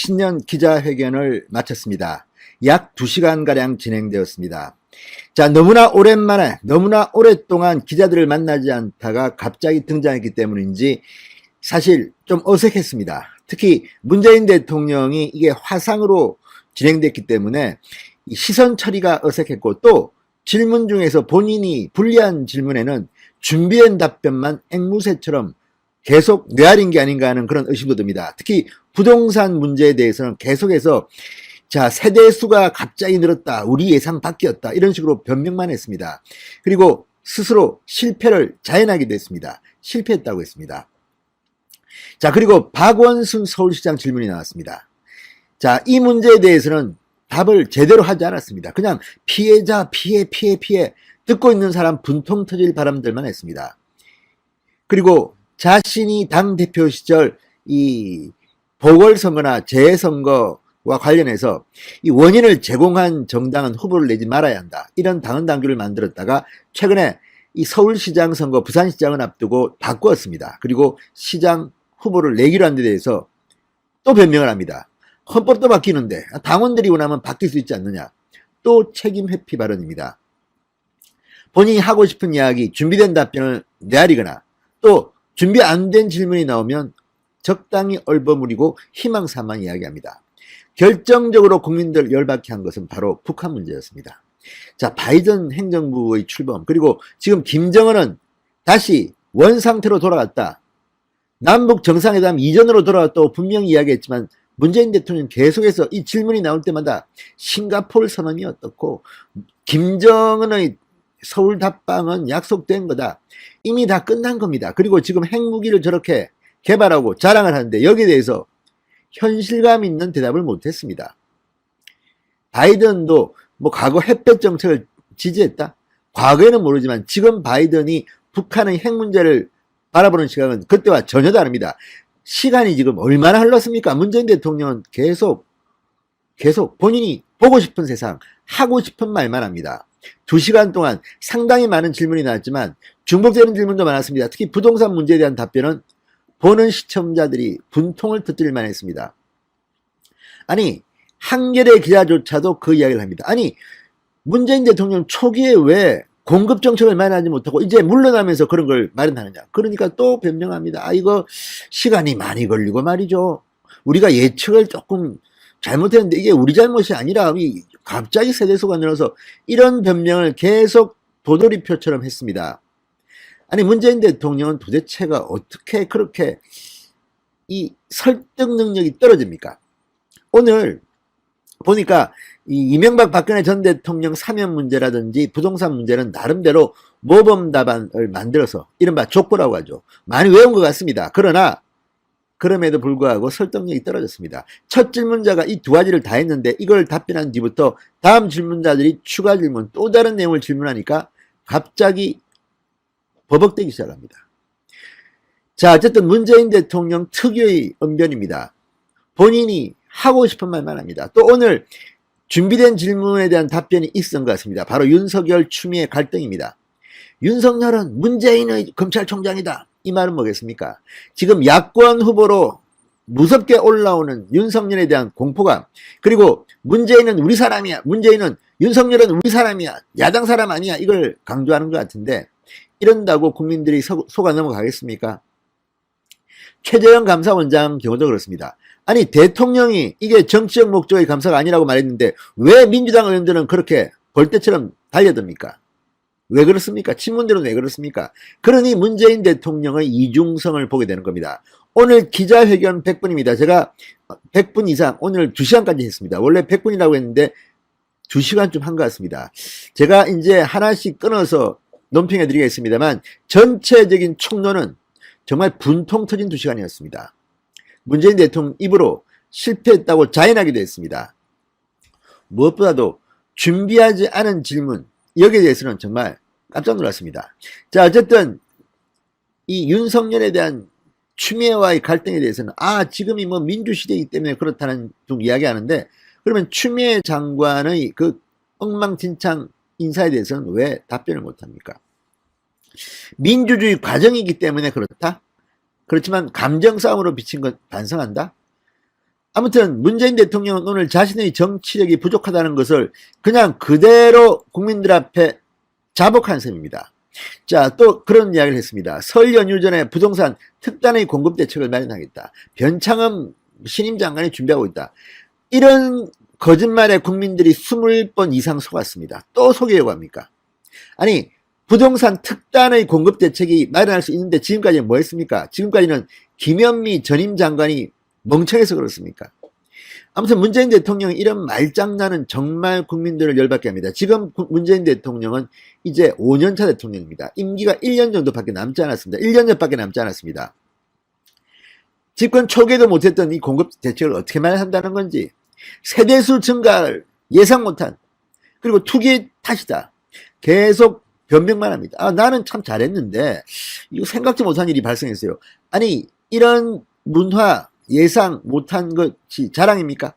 신년 기자회견을 마쳤습니다. 약 2시간가량 진행되었습니다. 자, 너무나 오랜만에, 너무나 오랫동안 기자들을 만나지 않다가 갑자기 등장했기 때문인지 사실 좀 어색했습니다. 특히 문재인 대통령이 이게 화상으로 진행됐기 때문에 시선 처리가 어색했고, 또 질문 중에서 본인이 불리한 질문에는 준비된 답변만 앵무새처럼 계속 뇌아린 게 아닌가 하는 그런 의심도 듭니다. 특히 부동산 문제에 대해서는 계속해서 자, 세대수가 갑자기 늘었다, 우리 예상 바뀌었다, 이런 식으로 변명만 했습니다. 그리고 스스로 실패를 자인하기도 했습니다. 실패했다고 했습니다. 자, 그리고 박원순 서울시장 질문이 나왔습니다. 자, 이 문제에 대해서는 답을 제대로 하지 않았습니다. 그냥 피해자, 피해, 듣고 있는 사람 분통 터질 발언들만 했습니다. 그리고 자신이 당대표 시절 이 보궐선거나 재선거와 관련해서 이 원인을 제공한 정당은 후보를 내지 말아야 한다, 이런 당헌 당규를 만들었다가 최근에 이 서울시장 선거, 부산시장을 앞두고 바꾸었습니다. 그리고 시장 후보를 내기로 한 데 대해서 또 변명을 합니다. 헌법도 바뀌는데 당원들이 원하면 바뀔 수 있지 않느냐. 또 책임 회피 발언입니다. 본인이 하고 싶은 이야기, 준비된 답변을 내아리거나 또 준비 안 된 질문이 나오면 적당히 얼버무리고 희망사만 이야기합니다. 결정적으로 국민들 열받게 한 것은 바로 북한 문제였습니다. 자, 바이든 행정부의 출범, 그리고 지금 김정은은 다시 원상태로 돌아갔다, 남북 정상회담 이전으로 돌아왔다고 분명히 이야기했지만 문재인 대통령 계속해서 이 질문이 나올 때마다 싱가포르 선언이 어떻고 김정은의 서울 답방은 약속된 거다, 이미 다 끝난 겁니다. 그리고 지금 핵무기를 저렇게 개발하고 자랑을 하는데 여기에 대해서 현실감 있는 대답을 못했습니다. 바이든도 뭐 과거 햇볕 정책을 지지했다? 과거에는 모르지만 지금 바이든이 북한의 핵 문제를 바라보는 시각은 그때와 전혀 다릅니다. 시간이 지금 얼마나 흘렀습니까? 문재인 대통령은 계속 본인이 보고 싶은 세상, 하고 싶은 말만 합니다. 2시간 동안 상당히 많은 질문이 나왔지만 중복되는 질문도 많았습니다. 특히 부동산 문제에 대한 답변은 보는 시청자들이 분통을 터뜨릴 만했습니다. 아니, 한겨레 기자조차도 그 이야기를 합니다. 아니, 문재인 대통령 초기에 왜 공급 정책을 마련하지 못하고 이제 물러나면서 그런 걸 마련하느냐. 그러니까 또 변명합니다. 아, 이거 시간이 많이 걸리고 말이죠. 우리가 예측을 조금 잘못했는데 이게 우리 잘못이 아니라 갑자기 세대수가 늘어서, 이런 변명을 계속 도돌이표처럼 했습니다. 아니, 문재인 대통령은 도대체가 어떻게 그렇게 이 설득 능력이 떨어집니까? 오늘 보니까 이 이명박 박근혜 전 대통령 사면 문제라든지 부동산 문제는 나름대로 모범 답안을 만들어서 이른바 족보라고 하죠. 많이 외운 것 같습니다. 그러나 그럼에도 불구하고 설득력이 떨어졌습니다. 첫 질문자가 이 두 가지를 다 했는데 이걸 답변한 뒤부터 다음 질문자들이 추가 질문, 또 다른 내용을 질문하니까 갑자기 버벅대기 시작합니다. 자, 어쨌든 문재인 대통령 특유의 언변입니다. 본인이 하고 싶은 말만 합니다. 또 오늘 준비된 질문에 대한 답변이 있었던 것 같습니다. 바로 윤석열 추미애 갈등입니다. 윤석열은 문재인의 검찰총장이다, 이 말은 뭐겠습니까? 지금 야권 후보로 무섭게 올라오는 윤석열에 대한 공포감, 그리고 문재인은 우리 사람이야, 윤석열은 우리 사람이야, 야당 사람 아니야, 이걸 강조하는 것 같은데 이런다고 국민들이 속아 넘어가겠습니까? 최재형 감사원장 경우도 그렇습니다. 아니, 대통령이 이게 정치적 목적의 감사가 아니라고 말했는데 왜 민주당 의원들은 그렇게 벌떼처럼 달려듭니까? 왜 그렇습니까? 친문들은 왜 그렇습니까? 그러니 문재인 대통령의 이중성을 보게 되는 겁니다. 오늘 기자회견 100분입니다. 제가 100분 이상, 오늘 2시간까지 했습니다. 원래 100분이라고 했는데 2시간 좀 한 것 같습니다. 제가 이제 하나씩 끊어서 논평해 드리겠습니다만 전체적인 총론은 정말 분통 터진 2시간이었습니다. 문재인 대통령 입으로 실패했다고 자인하기도 했습니다. 무엇보다도 준비하지 않은 질문, 여기에 대해서는 정말 깜짝 놀랐습니다. 자, 어쨌든 이 윤석열에 대한 추미애와의 갈등에 대해서는 지금이 뭐 민주시대이기 때문에 그렇다는 둥 이야기하는데, 그러면 추미애 장관의 그 엉망진창 인사에 대해서는 왜 답변을 못합니까? 민주주의 과정이기 때문에 그렇다? 그렇지만 감정 싸움으로 비친 건 반성한다? 아무튼 문재인 대통령은 오늘 자신의 정치력이 부족하다는 것을 그냥 그대로 국민들 앞에 자복한 셈입니다. 자, 또 그런 이야기를 했습니다. 설 연휴 전에 부동산 특단의 공급 대책을 마련하겠다. 변창흠 신임 장관이 준비하고 있다. 이런 거짓말에 국민들이 20번 이상 속았습니다. 또 속이려고 합니까? 아니, 부동산 특단의 공급 대책이 마련할 수 있는데 지금까지는 뭐 했습니까? 지금까지는 김현미 전임 장관이 멍청해서 그렇습니까? 아무튼 문재인 대통령이 이런 말장난은 정말 국민들을 열받게 합니다. 지금 문재인 대통령은 이제 5년차 대통령입니다. 임기가 1년 정도밖에 남지 않았습니다. 1년 전밖에 남지 않았습니다. 집권 초기에도 못했던 이 공급 대책을 어떻게 마련한다는 건지, 세대수 증가를 예상 못한, 그리고 투기의 탓이다. 계속 변명만 합니다. 아, 나는 참 잘했는데 이거 생각지 못한 일이 발생했어요. 아니, 이런 문화 예상 못한 것이 자랑입니까?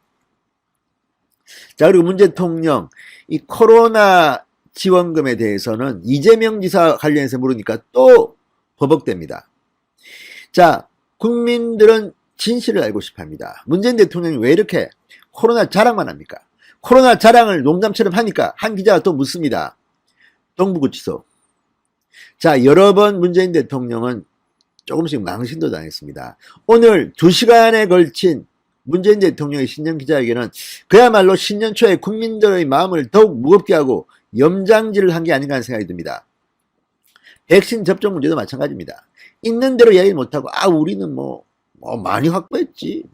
자, 그리고 문 대통령 이 코로나 지원금에 대해서는 이재명 지사 관련해서 물으니까 또 버벅댑니다. 자, 국민들은 진실을 알고 싶어 합니다. 문재인 대통령이 왜 이렇게 코로나 자랑만 합니까? 코로나 자랑을 농담처럼 하니까 한 기자가 또 묻습니다. 동부구치소. 자, 여러 번 문재인 대통령은 조금씩 망신도 당했습니다. 오늘 2시간에 걸친 문재인 대통령의 신년 기자회견은 그야말로 신년 초에 국민들의 마음을 더욱 무겁게 하고 염장질을 한 게 아닌가 하는 생각이 듭니다. 백신 접종 문제도 마찬가지입니다. 있는 대로 이야기 못하고, 아, 우리는 많이 확보했지.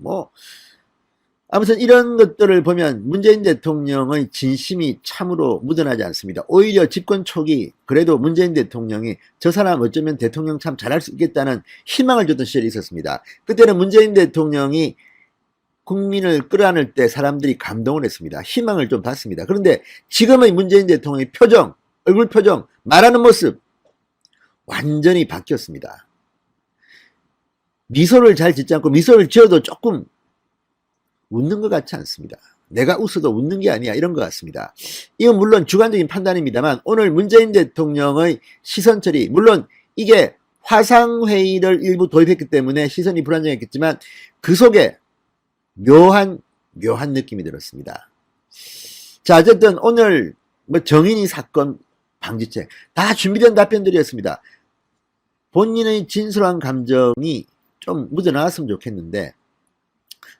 아무튼 이런 것들을 보면 문재인 대통령의 진심이 참으로 묻어나지 않습니다. 오히려 집권 초기 그래도 문재인 대통령이 저 사람 어쩌면 대통령 참 잘할 수 있겠다는 희망을 줬던 시절이 있었습니다. 그때는 문재인 대통령이 국민을 끌어안을 때 사람들이 감동을 했습니다. 희망을 좀 봤습니다. 그런데 지금의 문재인 대통령의 표정, 얼굴 표정, 말하는 모습 완전히 바뀌었습니다. 미소를 잘 짓지 않고 미소를 지어도 조금 웃는 것 같지 않습니다. 내가 웃어도 웃는 게 아니야, 이런 것 같습니다. 이건 물론 주관적인 판단입니다만 오늘 문재인 대통령의 시선 처리, 물론 이게 화상회의를 일부 도입했기 때문에 시선이 불안정했겠지만 그 속에 묘한 느낌이 들었습니다. 자, 어쨌든 오늘 정인이 사건 방지책 다 준비된 답변들이었습니다. 본인의 진솔한 감정이 좀 묻어나왔으면 좋겠는데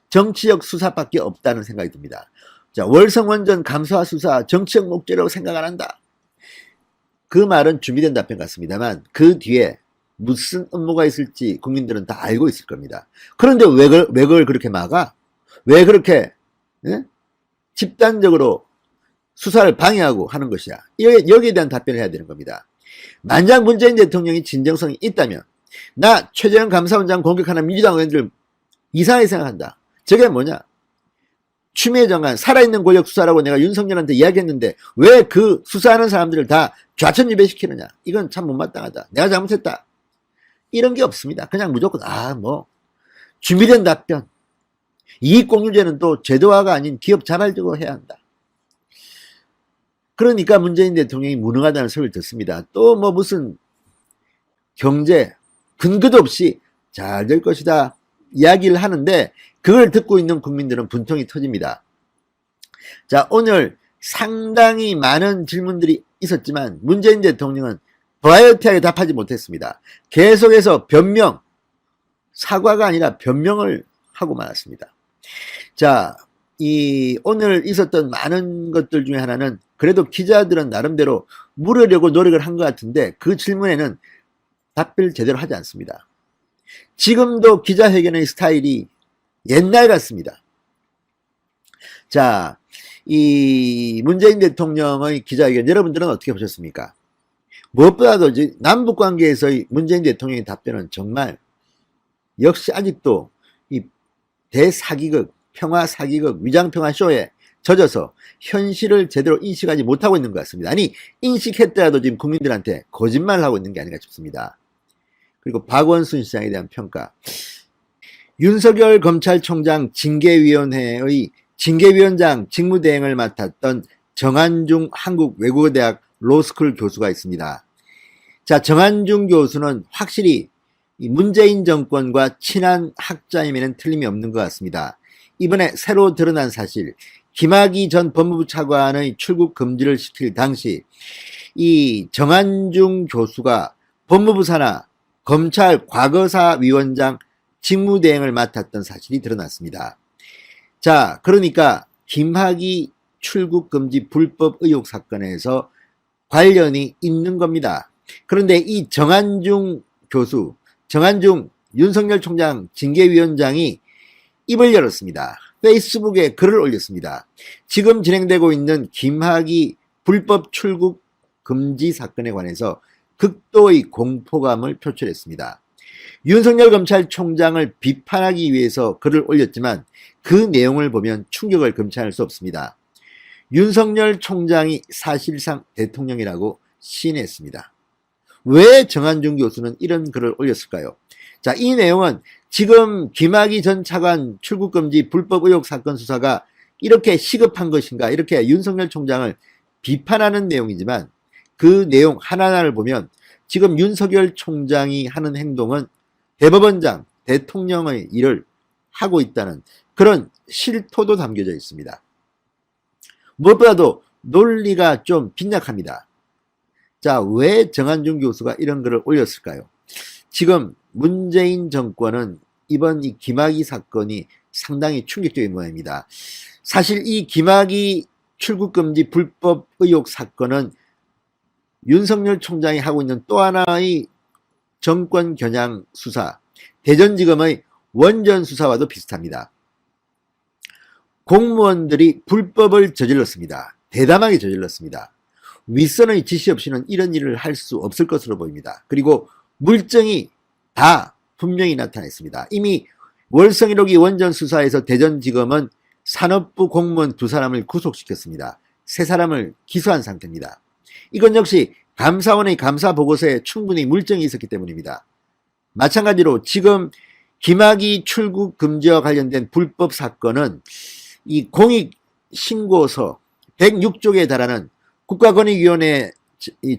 정치적 수사밖에 없다는 생각이 듭니다. 자, 월성원전 감사와 수사 정치적 목적이라고 생각 안 한다. 그 말은 준비된 답변 같습니다만 그 뒤에 무슨 음모가 있을지 국민들은 다 알고 있을 겁니다. 그런데 왜 그걸 그렇게 막아? 왜 그렇게 집단적으로 수사를 방해하고 하는 것이야? 여기에 대한 답변을 해야 되는 겁니다. 만약 문재인 대통령이 진정성이 있다면 나 최재형 감사원장 공격하는 민주당 의원들 이상하게 생각한다. 저게 뭐냐? 추미애 장관 살아있는 권력 수사라고 내가 윤석열한테 이야기했는데 왜 그 수사하는 사람들을 다 좌천유배시키느냐? 이건 참 못마땅하다. 내가 잘못했다. 이런 게 없습니다. 그냥 무조건 준비된 답변. 이익공유제는 또 제도화가 아닌 기업 자발적으로 해야 한다. 그러니까 문재인 대통령이 무능하다는 소리를 듣습니다. 또 무슨 경제 근거도 없이 잘 될 것이다 이야기를 하는데 그걸 듣고 있는 국민들은 분통이 터집니다. 자, 오늘 상당히 많은 질문들이 있었지만 문재인 대통령은 버라이어티하게 답하지 못했습니다. 계속해서 변명, 사과가 아니라 변명을 하고 말았습니다. 자, 오늘 있었던 많은 것들 중에 하나는 그래도 기자들은 나름대로 물으려고 노력을 한 것 같은데 그 질문에는 답변을 제대로 하지 않습니다. 지금도 기자회견의 스타일이 옛날 같습니다. 자, 문재인 대통령의 기자회견 여러분들은 어떻게 보셨습니까? 무엇보다도 남북 관계에서의 문재인 대통령의 답변은 정말 역시 아직도 이 대사기극, 평화사기극, 위장평화쇼에 젖어서 현실을 제대로 인식하지 못하고 있는 것 같습니다. 아니, 인식했더라도 지금 국민들한테 거짓말을 하고 있는 게 아닌가 싶습니다. 그리고 박원순 시장에 대한 평가. 윤석열 검찰총장 징계위원회의 징계위원장 직무대행을 맡았던 정한중 한국외국어대학 로스쿨 교수가 있습니다. 자, 정한중 교수는 확실히 문재인 정권과 친한 학자임에는 틀림이 없는 것 같습니다. 이번에 새로 드러난 사실, 김학의 전 법무부 차관의 출국 금지를 시킬 당시 이 정한중 교수가 법무부 산하 검찰 과거사위원장 직무대행을 맡았던 사실이 드러났습니다. 자, 그러니까 김학의 출국금지 불법 의혹 사건에서 관련이 있는 겁니다. 그런데 이 정한중 교수, 정한중 윤석열 총장 징계위원장이 입을 열었습니다. 페이스북에 글을 올렸습니다. 지금 진행되고 있는 김학의 불법 출국 금지 사건에 관해서 극도의 공포감을 표출했습니다. 윤석열 검찰총장을 비판하기 위해서 글을 올렸지만 그 내용을 보면 충격을 금치할 수 없습니다. 윤석열 총장이 사실상 대통령이라고 시인했습니다. 왜 정한중 교수는 이런 글을 올렸을까요? 자, 이 내용은 지금 김학의 전 차관 출국금지 불법 의혹 사건 수사가 이렇게 시급한 것인가, 이렇게 윤석열 총장을 비판하는 내용이지만 그 내용 하나하나를 보면 지금 윤석열 총장이 하는 행동은 대법원장, 대통령의 일을 하고 있다는 그런 실토도 담겨져 있습니다. 무엇보다도 논리가 좀 빈약합니다. 자, 왜 정한중 교수가 이런 글을 올렸을까요? 지금 문재인 정권은 이번 이 김학의 사건이 상당히 충격적인 모양입니다. 사실 이 김학의 출국금지 불법 의혹 사건은 윤석열 총장이 하고 있는 또 하나의 정권 겨냥 수사, 대전지검의 원전 수사와도 비슷합니다. 공무원들이 불법을 저질렀습니다. 대담하게 저질렀습니다. 윗선의 지시 없이는 이런 일을 할 수 없을 것으로 보입니다. 그리고 물증이 다 분명히 나타냈습니다. 이미 월성 1호기 원전 수사에서 대전지검은 산업부 공무원 2사람을 구속시켰습니다. 3사람을 기소한 상태입니다. 이건 역시 감사원의 감사보고서에 충분히 물증이 있었기 때문입니다. 마찬가지로 지금 김학의 출국 금지와 관련된 불법 사건은 이 공익신고서 106쪽에 달하는 국가권익위원회에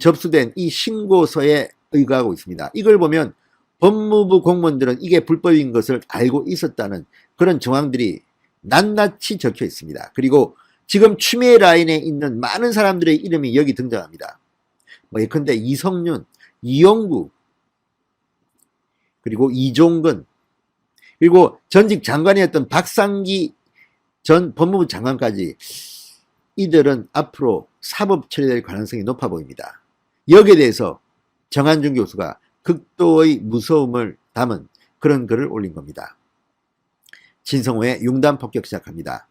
접수된 이 신고서에 의거하고 있습니다. 이걸 보면 법무부 공무원들은 이게 불법인 것을 알고 있었다는 그런 정황들이 낱낱이 적혀 있습니다. 그리고 지금 추미애 라인에 있는 많은 사람들의 이름이 여기 등장합니다. 예컨대 이성윤, 이용구, 그리고 이종근, 그리고 전직 장관이었던 박상기 전 법무부 장관까지 이들은 앞으로 사법 처리될 가능성이 높아 보입니다. 여기에 대해서 정한중 교수가 극도의 무서움을 담은 그런 글을 올린 겁니다. 진성호의 융단 폭격 시작합니다.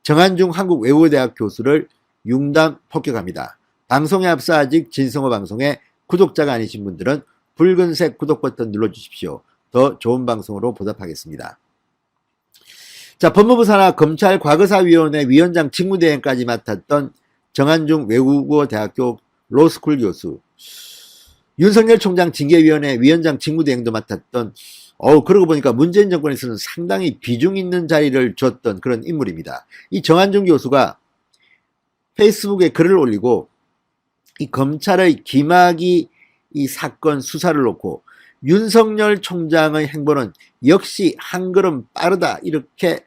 정한중 한국외국어대학 교수를 융단 폭격합니다. 방송에 앞서 아직 진성호 방송에 구독자가 아니신 분들은 붉은색 구독 버튼 눌러주십시오. 더 좋은 방송으로 보답하겠습니다. 자, 법무부 산하 검찰 과거사위원회 위원장 직무대행까지 맡았던 정한중 외국어대학교 로스쿨 교수, 윤석열 총장 징계위원회 위원장 직무대행도 맡았던 그러고 보니까 문재인 정권에서는 상당히 비중 있는 자리를 줬던 그런 인물입니다. 이 정한중 교수가 페이스북에 글을 올리고 이 검찰의 김학의 이 사건 수사를 놓고 윤석열 총장의 행보는 역시 한 걸음 빠르다, 이렇게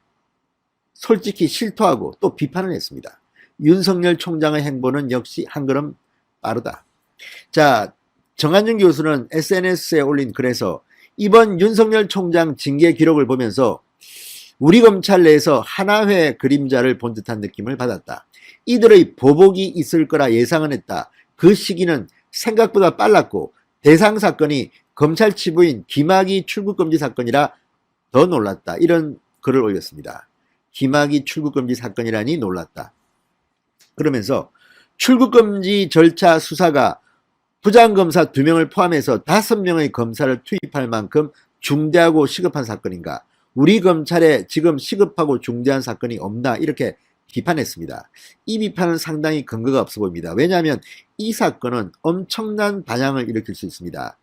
솔직히 실토하고 또 비판을 했습니다. 윤석열 총장의 행보는 역시 한 걸음 빠르다. 자, 정한중 교수는 SNS에 올린 글에서 이번 윤석열 총장 징계 기록을 보면서 우리 검찰 내에서 하나회 그림자를 본 듯한 느낌을 받았다. 이들의 보복이 있을 거라 예상은 했다. 그 시기는 생각보다 빨랐고 대상 사건이 검찰 치부인 김학의 출국금지 사건이라 더 놀랐다. 이런 글을 올렸습니다. 김학의 출국금지 사건이라니 놀랐다. 그러면서 출국금지 절차 수사가 부장검사 2명을 포함해서 5명의 검사를 투입할 만큼 중대하고 시급한 사건인가? 우리 검찰에 지금 시급하고 중대한 사건이 없나? 이렇게 비판했습니다. 이 비판은 상당히 근거가 없어 보입니다. 왜냐하면 이 사건은 엄청난 반향을 일으킬 수 있습니다.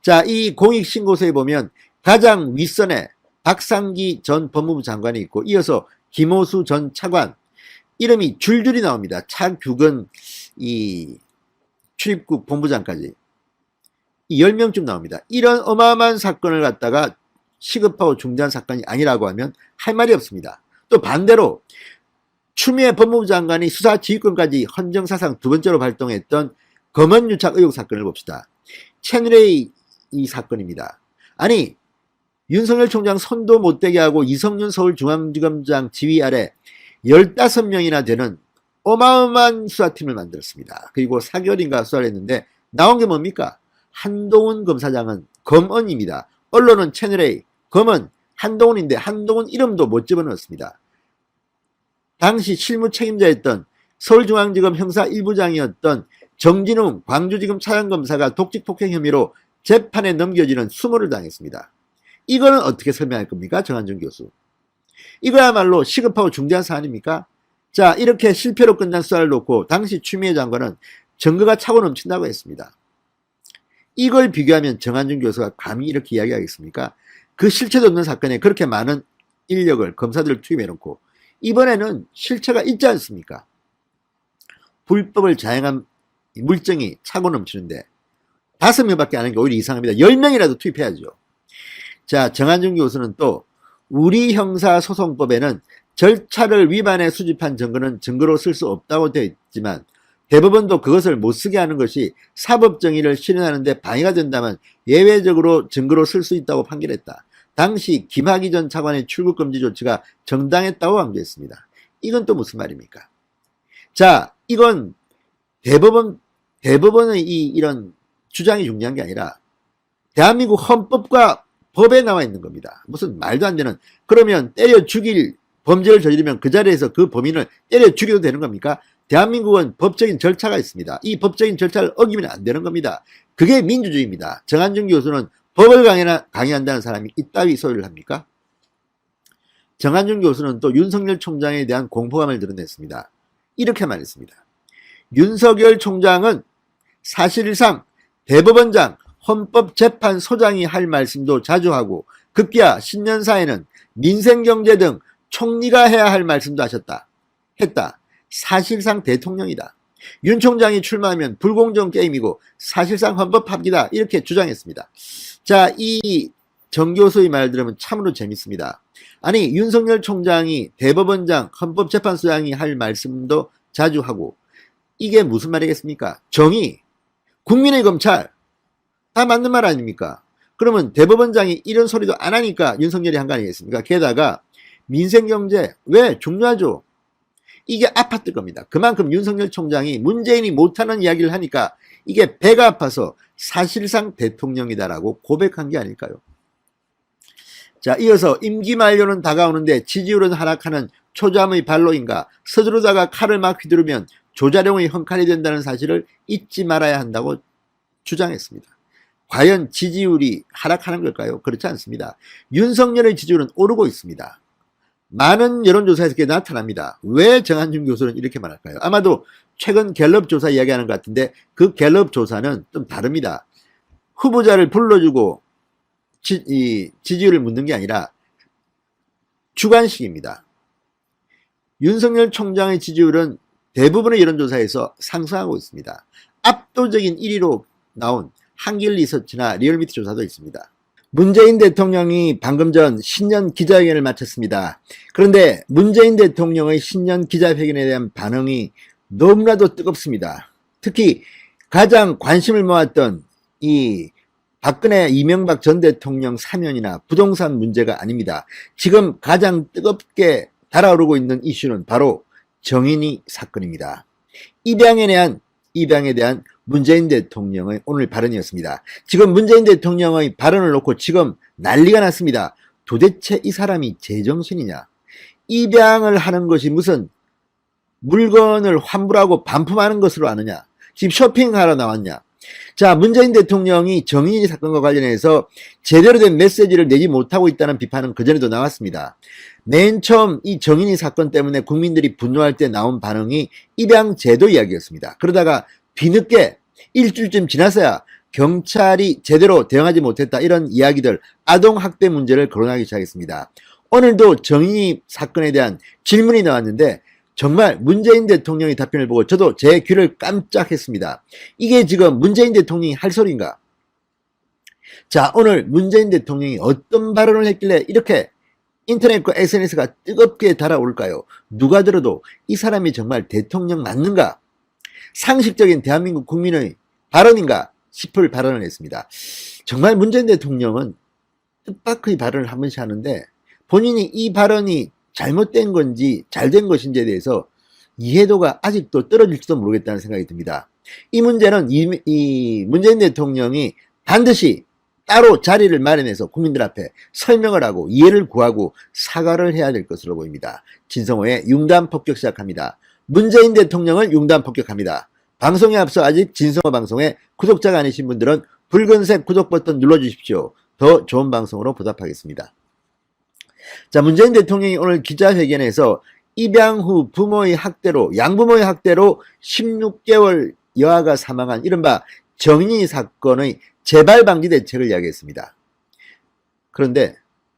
자, 이 공익신고서에 보면 가장 윗선에 박상기 전 법무부 장관이 있고 이어서 김호수 전 차관 이름이 줄줄이 나옵니다. 차규근 이 출입국 본부장까지 이 10명쯤 나옵니다. 이런 어마어마한 사건을 갖다가 시급하고 중대한 사건이 아니라고 하면 할 말이 없습니다. 또 반대로 추미애 법무부 장관이 수사지휘권까지 헌정사상 두 번째로 발동했던 검언유착 의혹 사건을 봅시다. 채널A 이 사건입니다. 아니 윤석열 총장 손도 못 대게 하고 이성윤 서울중앙지검장 지휘 아래 15명이나 되는 어마어마한 수사팀을 만들었습니다. 그리고 4개월인가 수사를 했는데 나온 게 뭡니까? 한동훈 검사장은 검언입니다. 언론은 채널A, 검언, 한동훈인데 한동훈 이름도 못 집어넣었습니다. 당시 실무 책임자였던 서울중앙지검 형사 1부장이었던 정진웅 광주지검 차장검사가 독직폭행 혐의로 재판에 넘겨지는 수모를 당했습니다. 이거는 어떻게 설명할 겁니까? 정한준 교수. 이거야말로 시급하고 중대한 사안입니까? 자, 이렇게 실패로 끝난 수사를 놓고 당시 추미애 장관은 증거가 차고 넘친다고 했습니다. 이걸 비교하면 정한준 교수가 감히 이렇게 이야기하겠습니까? 그 실체도 없는 사건에 그렇게 많은 인력을 검사들을 투입해놓고 이번에는 실체가 있지 않습니까? 불법을 자행한 물증이 차고 넘치는데 5명밖에 안 하는 게 오히려 이상합니다. 10명이라도 투입해야죠. 자, 정한준 교수는 또 우리 형사소송법에는 절차를 위반해 수집한 증거는 증거로 쓸 수 없다고 되어 있지만 대법원도 그것을 못 쓰게 하는 것이 사법정의를 실현하는 데 방해가 된다면 예외적으로 증거로 쓸 수 있다고 판결했다. 당시 김학의 전 차관의 출국금지 조치가 정당했다고 강조했습니다. 이건 또 무슨 말입니까? 자, 이건 대법원의 이런 주장이 중요한 게 아니라 대한민국 헌법과 법에 나와 있는 겁니다. 무슨 말도 안 되는, 그러면 때려 죽일 범죄를 저지르면 그 자리에서 그 범인을 때려 죽여도 되는 겁니까? 대한민국은 법적인 절차가 있습니다. 이 법적인 절차를 어기면 안 되는 겁니다. 그게 민주주의입니다. 정한준 교수는 법을 강의한다는 사람이 이따위 소리를 합니까? 정한준 교수는 또 윤석열 총장에 대한 공포감을 드러냈습니다. 이렇게 말했습니다. 윤석열 총장은 사실상 대법원장, 헌법재판소장이 할 말씀도 자주 하고 급기야 신년사에는 민생경제 등 총리가 해야 할 말씀도 했다. 사실상 대통령이다. 윤 총장이 출마하면 불공정 게임이고 사실상 헌법 파기다. 이렇게 주장했습니다. 자, 이 정 교수의 말 들으면 참으로 재밌습니다. 아니 윤석열 총장이 대법원장, 헌법재판소장이 할 말씀도 자주 하고 이게 무슨 말이겠습니까? 정의, 국민의 검찰 다 맞는 말 아닙니까? 그러면 대법원장이 이런 소리도 안 하니까 윤석열이 한 거 아니겠습니까? 게다가 민생경제 왜 중요하죠? 이게 아팠을 겁니다. 그만큼 윤석열 총장이 문재인이 못하는 이야기를 하니까 이게 배가 아파서 사실상 대통령이다라고 고백한 게 아닐까요? 자, 이어서 임기 만료는 다가오는데 지지율은 하락하는 초잠의 발로인가? 서두르다가 칼을 막 휘두르면 조자룡의 헝칼이 된다는 사실을 잊지 말아야 한다고 주장했습니다. 과연 지지율이 하락하는 걸까요? 그렇지 않습니다. 윤석열의 지지율은 오르고 있습니다. 많은 여론조사에서 그게 나타납니다. 왜 정한준 교수는 이렇게 말할까요? 아마도 최근 갤럽 조사 이야기하는 것 같은데 그 갤럽 조사는 좀 다릅니다. 후보자를 불러주고 지지율을 묻는 게 아니라 주관식입니다. 윤석열 총장의 지지율은 대부분의 여론조사에서 상승하고 있습니다. 압도적인 1위로 나온 한길리서치나 리얼미터 조사도 있습니다. 문재인 대통령이 방금 전 신년 기자회견을 마쳤습니다. 그런데 문재인 대통령의 신년 기자회견에 대한 반응이 너무나도 뜨겁습니다. 특히 가장 관심을 모았던 이 박근혜 이명박 전 대통령 사면이나 부동산 문제가 아닙니다. 지금 가장 뜨겁게 달아오르고 있는 이슈는 바로 정인이 사건입니다. 입양에 대한 문재인 대통령의 오늘 발언이었습니다. 지금 문재인 대통령의 발언을 놓고 지금 난리가 났습니다. 도대체 이 사람이 제정신이냐? 입양을 하는 것이 무슨 물건을 환불하고 반품하는 것으로 아느냐? 지금 쇼핑하러 나왔냐? 자, 문재인 대통령이 정인이 사건과 관련해서 제대로 된 메시지를 내지 못하고 있다는 비판은 그전에도 나왔습니다. 맨 처음 이 정인이 사건 때문에 국민들이 분노할 때 나온 반응이 입양제도 이야기였습니다. 그러다가 뒤늦게 일주일쯤 지났어야 경찰이 제대로 대응하지 못했다, 이런 이야기들, 아동학대 문제를 거론하기 시작했습니다. 오늘도 정인이 사건에 대한 질문이 나왔는데 정말 문재인 대통령의 답변을 보고 저도 제 귀를 깜짝했습니다. 이게 지금 문재인 대통령이 할 소리인가? 자, 오늘 문재인 대통령이 어떤 발언을 했길래 이렇게 인터넷과 SNS가 뜨겁게 달아올까요? 누가 들어도 이 사람이 정말 대통령 맞는가? 상식적인 대한민국 국민의 발언인가 싶을 발언을 했습니다. 정말 문재인 대통령은 뜻밖의 발언을 한 번씩 하는데 본인이 이 발언이 잘못된 건지 잘된 것인지에 대해서 이해도가 아직도 떨어질지도 모르겠다는 생각이 듭니다. 이 문제는 이 문재인 대통령이 반드시 따로 자리를 마련해서 국민들 앞에 설명을 하고 이해를 구하고 사과를 해야 될 것으로 보입니다. 진성호의 융단 폭격 시작합니다. 문재인 대통령을 융단 폭격합니다. 방송에 앞서 아직 진성호 방송에 구독자가 아니신 분들은 붉은색 구독 버튼 눌러주십시오. 더 좋은 방송으로 보답하겠습니다. 자, 문재인 대통령이 오늘 기자회견에서 입양 후 부모의 학대로, 양부모의 학대로 16개월 여아가 사망한 이른바 정인이 사건의 재발 방지 대책을 이야기했습니다. 그런데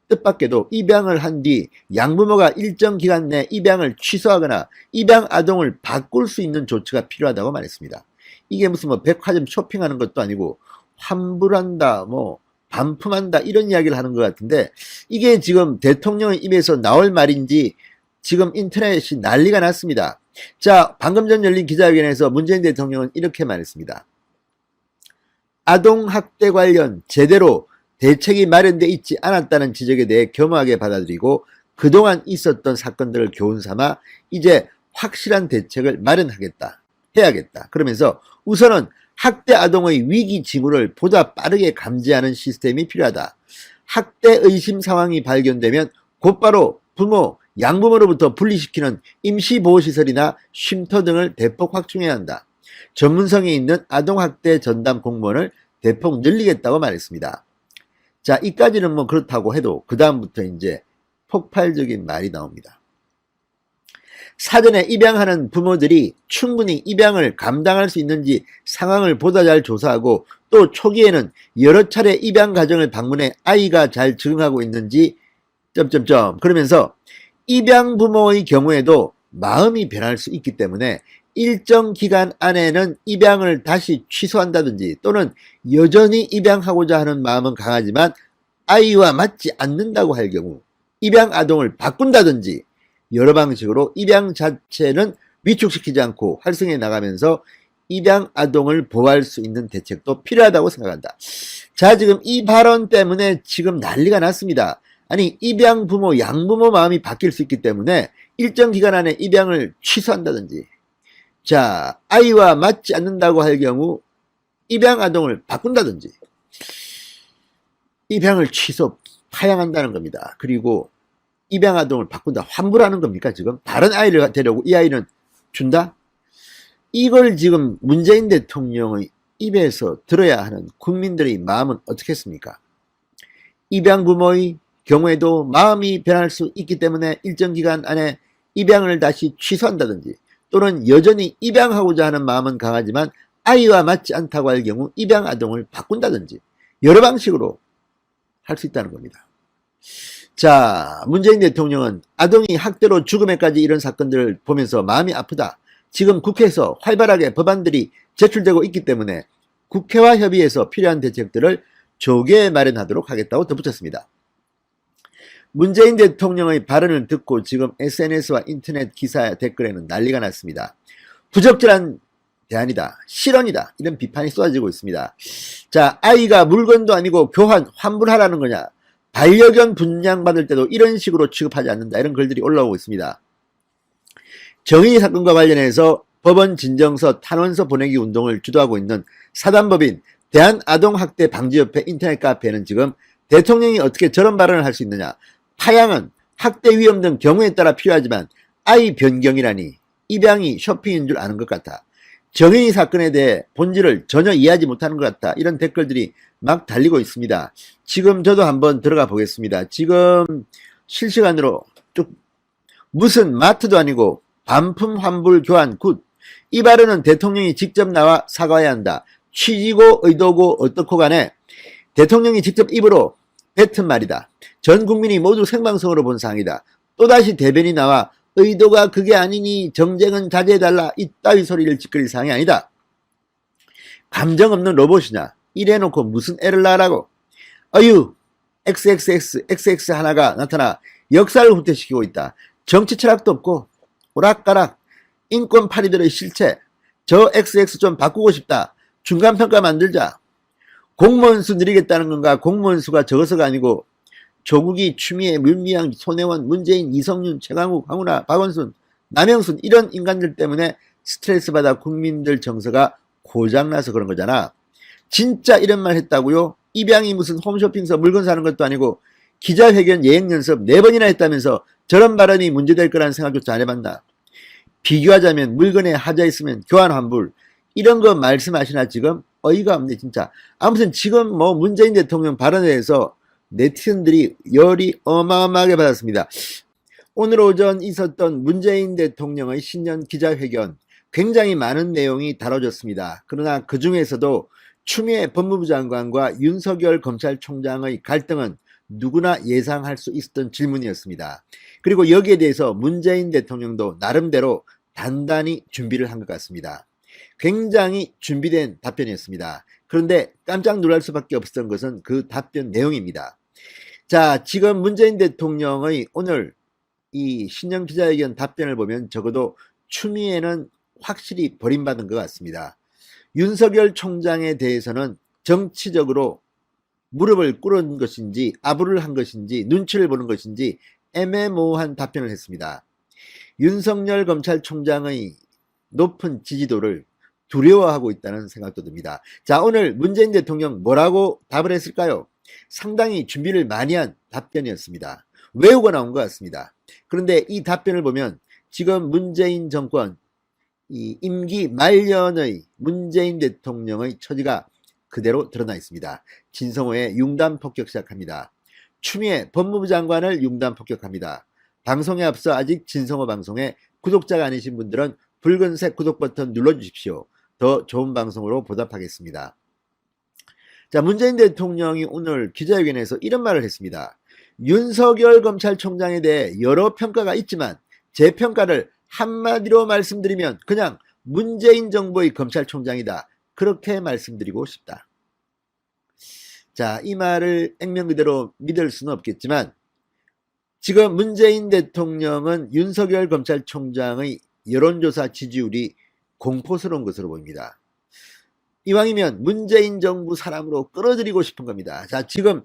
뜻밖에도 입양을 한 뒤 양부모가 일정 기간 내 입양을 취소하거나 입양 아동을 바꿀 수 있는 조치가 필요하다고 말했습니다. 이게 무슨 뭐 백화점 쇼핑하는 것도 아니고 환불한다, 뭐 반품한다 이런 이야기를 하는 것 같은데 이게 지금 대통령의 입에서 나올 말인지 지금 인터넷이 난리가 났습니다. 자, 방금 전 열린 기자회견에서 문재인 대통령은 이렇게 말했습니다. 아동학대 관련 제대로 대책이 마련되어 있지 않았다는 지적에 대해 겸허하게 받아들이고 그동안 있었던 사건들을 교훈 삼아 이제 확실한 대책을 마련하겠다, 해야겠다. 그러면서 우선은 학대 아동의 위기 징후를 보다 빠르게 감지하는 시스템이 필요하다. 학대 의심 상황이 발견되면 곧바로 부모, 양부모로부터 분리시키는 임시보호시설이나 쉼터 등을 대폭 확충해야 한다. 전문성이 있는 아동학대 전담 공무원을 대폭 늘리겠다고 말했습니다. 자, 이까지는 뭐 그렇다고 해도 그 다음부터 이제 폭발적인 말이 나옵니다. 사전에 입양하는 부모들이 충분히 입양을 감당할 수 있는지 상황을 보다 잘 조사하고 또 초기에는 여러 차례 입양 가정을 방문해 아이가 잘 적응하고 있는지 그러면서 입양 부모의 경우에도 마음이 변할 수 있기 때문에 일정 기간 안에는 입양을 다시 취소한다든지 또는 여전히 입양하고자 하는 마음은 강하지만 아이와 맞지 않는다고 할 경우 입양 아동을 바꾼다든지 여러 방식으로 입양 자체는 위축시키지 않고 활성해 나가면서 입양 아동을 보호할 수 있는 대책도 필요하다고 생각한다. 자, 지금 이 발언 때문에 지금 난리가 났습니다. 아니, 입양 부모, 양부모 마음이 바뀔 수 있기 때문에 일정 기간 안에 입양을 취소한다든지, 자, 아이와 맞지 않는다고 할 경우 입양 아동을 바꾼다든지, 입양을 취소, 파양한다는 겁니다. 그리고 입양 아동을 바꾼다, 환불하는 겁니까? 지금 다른 아이를 데려오고 이 아이는 준다? 이걸 지금 문재인 대통령의 입에서 들어야 하는 국민들의 마음은 어떻겠습니까? 입양 부모의 경우에도 마음이 변할 수 있기 때문에 일정 기간 안에 입양을 다시 취소한다든지 또는 여전히 입양하고자 하는 마음은 강하지만 아이와 맞지 않다고 할 경우 입양 아동을 바꾼다든지 여러 방식으로 할 수 있다는 겁니다. 자, 문재인 대통령은 아동이 학대로 죽음에까지 이런 사건들을 보면서 마음이 아프다. 지금 국회에서 활발하게 법안들이 제출되고 있기 때문에 국회와 협의해서 필요한 대책들을 조기에 마련하도록 하겠다고 덧붙였습니다. 문재인 대통령의 발언을 듣고 지금 SNS와 인터넷 기사 댓글에는 난리가 났습니다. 부적절한 대안이다, 실언이다, 이런 비판이 쏟아지고 있습니다. 자, 아이가 물건도 아니고 교환, 환불하라는 거냐, 반려견 분양받을 때도 이런 식으로 취급하지 않는다, 이런 글들이 올라오고 있습니다. 정인이 사건과 관련해서 법원 진정서, 탄원서 보내기 운동을 주도하고 있는 사단법인 대한아동학대방지협회 인터넷 카페에는 지금 대통령이 어떻게 저런 발언을 할 수 있느냐, 파양은 학대 위험 등 경우에 따라 필요하지만 아이 변경이라니 입양이 쇼핑인 줄 아는 것 같아, 정인이 사건에 대해 본질을 전혀 이해하지 못하는 것 같다, 이런 댓글들이 막 달리고 있습니다. 지금 저도 한번 들어가 보겠습니다. 지금 실시간으로 쭉 무슨 마트도 아니고 반품 환불 교환 굿, 이 발언은 대통령이 직접 나와 사과해야 한다. 취지고 의도고 어떻고 간에 대통령이 직접 입으로 뱉은 말이다. 전 국민이 모두 생방송으로 본 사항이다. 또다시 대변이 나와 의도가 그게 아니니 정쟁은 자제해달라, 이따위 소리를 짓거릴 사항이 아니다. 감정 없는 로봇이냐, 이래놓고 무슨 애를 낳으라고. 어유 XXX XX 하나가 나타나 역사를 후퇴시키고 있다. 정치 철학도 없고 오락가락 인권 파리들의 실체. 저 XX 좀 바꾸고 싶다. 중간평가 만들자. 공무원 수 늘리겠다는 건가? 공무원 수가 적어서가 아니고 조국이, 추미애, 문미향, 손혜원, 문재인, 이성윤, 최강욱, 황운하, 박원순, 남영순 이런 인간들 때문에 스트레스 받아 국민들 정서가 고장나서 그런 거잖아. 진짜 이런 말 했다고요? 입양이 무슨 홈쇼핑서 물건 사는 것도 아니고 기자회견 예행연습 4번이나 했다면서 저런 발언이 문제될 거라는 생각조차 안 해봤나? 비교하자면 물건에 하자 있으면 교환 환불 이런 거 말씀하시나 지금? 어이가 없네 진짜. 아무튼 지금 뭐 문재인 대통령 발언에 대해서 네티즌들이 열이 어마어마하게 받았습니다. 오늘 오전 있었던 문재인 대통령의 신년 기자회견 굉장히 많은 내용이 다뤄졌습니다. 그러나 그 중에서도 추미애 법무부 장관과 윤석열 검찰총장의 갈등은 누구나 예상할 수 있었던 질문이었습니다. 그리고 여기에 대해서 문재인 대통령도 나름대로 단단히 준비를 한 것 같습니다. 굉장히 준비된 답변이었습니다. 그런데 깜짝 놀랄 수밖에 없었던 것은 그 답변 내용입니다. 자, 지금 문재인 대통령의 오늘 이 신년 기자회견 답변을 보면 적어도 추미애는 확실히 버림받은 것 같습니다. 윤석열 총장에 대해서는 정치적으로 무릎을 꿇은 것인지 아부를 한 것인지 눈치를 보는 것인지 애매모호한 답변을 했습니다. 윤석열 검찰총장의 높은 지지도를 두려워하고 있다는 생각도 듭니다. 자, 오늘 문재인 대통령 뭐라고 답을 했을까요? 상당히 준비를 많이 한 답변이었습니다. 외우고 나온 것 같습니다. 그런데 이 답변을 보면 지금 문재인 정권 이 임기 말년의 문재인 대통령의 처지가 그대로 드러나 있습니다. 진성호의 융단 폭격 시작합니다. 추미애 법무부 장관을 융단 폭격합니다. 방송에 앞서 아직 진성호 방송에 구독자가 아니신 분들은 붉은색 구독 버튼 눌러주십시오. 더 좋은 방송으로 보답하겠습니다. 자, 문재인 대통령이 오늘 기자회견에서 이런 말을 했습니다. 윤석열 검찰총장에 대해 여러 평가가 있지만 제 평가를 한마디로 말씀드리면 그냥 문재인 정부의 검찰총장이다. 그렇게 말씀드리고 싶다. 자, 이 말을 액면 그대로 믿을 수는 없겠지만 지금 문재인 대통령은 윤석열 검찰총장의 여론조사 지지율이 공포스러운 것으로 보입니다. 이왕이면 문재인 정부 사람으로 끌어들이고 싶은 겁니다. 자, 지금